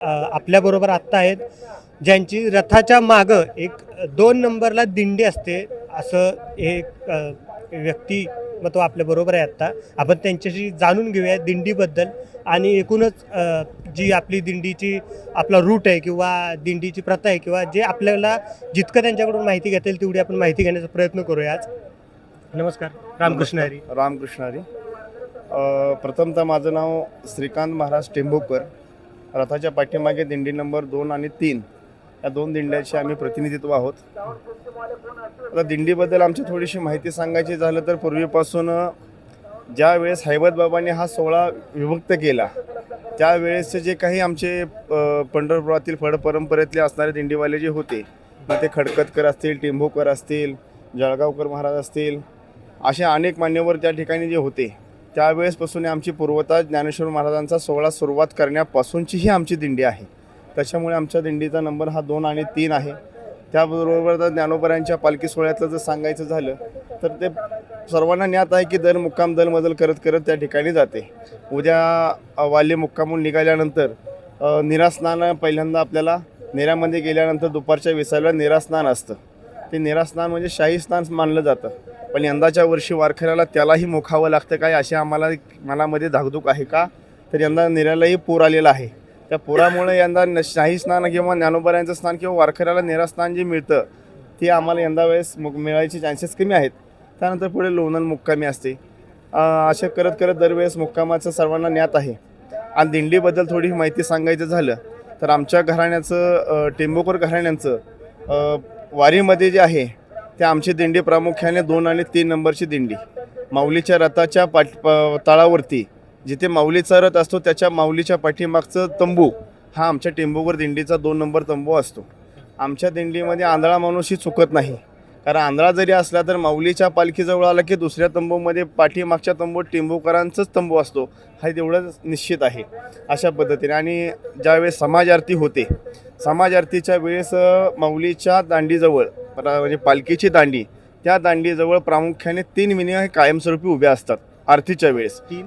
आपल्याबरोबर आत्ता आहेत ज्यांची रथाच्या मागं एक 2 नंबरला दिंडी असते असं एक व्यक्तिमत्व आपल्याबरोबर आहे आत्ता. आपण त्यांच्याशी जाणून घेऊया दिंडीबद्दल आणि एकूणच जी आपली दिंडीची आपला रूट आहे किंवा दिंडीची प्रथा आहे किंवा जे आपल्याला जितकं त्यांच्याकडून माहिती घेता येईल तेवढी आपण माहिती घेण्याचा प्रयत्न करूया आज. नमस्कार. रामकृष्ण हरी. रामकृष्ण हरी. प्रथमतः माझं नाव श्रीकांत महाराज टेंभोकर. रथाच्या पाठीमागे दिंडी नंबर 2 आणि 3 या 2 दिंड्याचे आम्ही प्रतिनिधित्व आहोत. आता दिंडीबद्दल आमची थोडीशी माहिती सांगायची झालं तर पूर्वीपासून ज्या वेळेस हैबत बाबांनी हा सोहळा विभक्त केला त्यावेळेसचे जे काही आमचे पंढरपुरातील फड परंपरेतले असणारे दिंडीवाले जे होते, मग ते खडकतकर असतील, टेंभोकर असतील, जळगावकर महाराज असतील, असे अनेक मान्यवर त्या ठिकाणी जे होते त्यावेळेसपासून आमची पूर्वता ज्ञानेश्वर महाराजांचा सोहळा सुरुवात करण्यापासूनची ही आमची दिंडी आहे. त्याच्यामुळे आमच्या दिंडीचा नंबर हा 2 आणि 3 आहे. त्याबरोबर जर ज्ञानोबरांच्या पालखी सोहळ्यातलं जर सांगायचं झालं तर ते सर्वांना ज्ञात आहे की दर मुक्काम दलबदल करत करत त्या ठिकाणी जाते. उद्या वाल्य मुक्कामून निघाल्यानंतर निरास्नान पहिल्यांदा आपल्याला नेऱ्यामध्ये गेल्यानंतर दुपारच्या विसायला निरास्नान असतं. ते निरास्नान म्हणजे शाही स्नान मानलं जातं, पण यंदाच्या वर्षी वारकऱ्याला त्यालाही मुखावं लागतं काय अशी आम्हाला मनामध्ये धाकधूक आहे का, तर यंदा नेऱ्यालाही पूर आलेला आहे. त्या पुरामुळे यंदा शाही स्नान किंवा ज्ञानोबरांचं स्नान किंवा वारकऱ्याला निरास्नान जे मिळतं ते आम्हाला यंदा वेळेस मिळायचे चान्सेस कमी आहेत. त्यानंतर पुढे लोणंद मुक्कामी असते. असे करत करत दरवेळेस मुक्कामाचं सर्वांना ज्ञात आहे. आणि दिंडीबद्दल थोडी माहिती सांगायचं झालं तर आमच्या घराण्याचं टेंभोकर घराण्यांचं वारीमध्ये जे आहे ते आमची दिंडी प्रामुख्याने 2 आणि 3 नंबरची दिंडी. माऊलीच्या रथाच्या तळावरती जिथे माऊलीचा रथ असतो त्याच्या माऊलीच्या पाठीमागचं तंबू हा आमच्या टेंभोकर दिंडीचा 2 नंबर तंबू असतो. आमच्या दिंडीमध्ये आंधळा माणूसही चुकत नाही, कारण आंधळा जरी असला तर माऊलीच्या पालखीजवळ आला की दुसऱ्या तंबूमध्ये पाठीमागच्या तंबूत टेंभोकरांचंच तंबू असतो, हा तेवढं निश्चित आहे. अशा पद्धतीने आणि ज्यावेळेस समाज आरती होते, समाज आरतीच्या वेळेस माऊलीच्या दांडीजवळ म्हणजे पालखीची दांडी, त्या दांडीजवळ प्रामुख्याने 3 विने कायमस्वरूपी उभ्या असतात. आरतीच्या वेळेस 3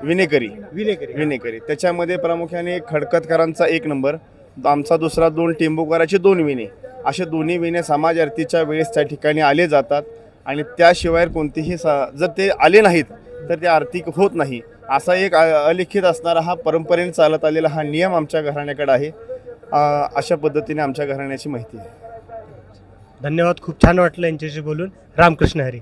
विनेकरी त्याच्यामध्ये प्रामुख्याने खडकतकरांचा 1 नंबर, आमचा दुसरा 2 टेंभोकराचे 2 विने, असे दोन्ही विने समाज आरतीच्या वेळेस त्या ठिकाणी आले जातात. आणि त्याशिवाय कोणतीही जर ते आले नाहीत तर ते आरती होत नाही. असा एक अलिखित असणारा हा परंपरेने चालत आलेला हा नियम आमच्या घराण्याकडे आहे. अशा पद्धतीने आमच्या घराण्याची माहिती आहे. धन्यवाद. खूप छान वाटलं यांच्याशी बोलून. रामकृष्ण हरी.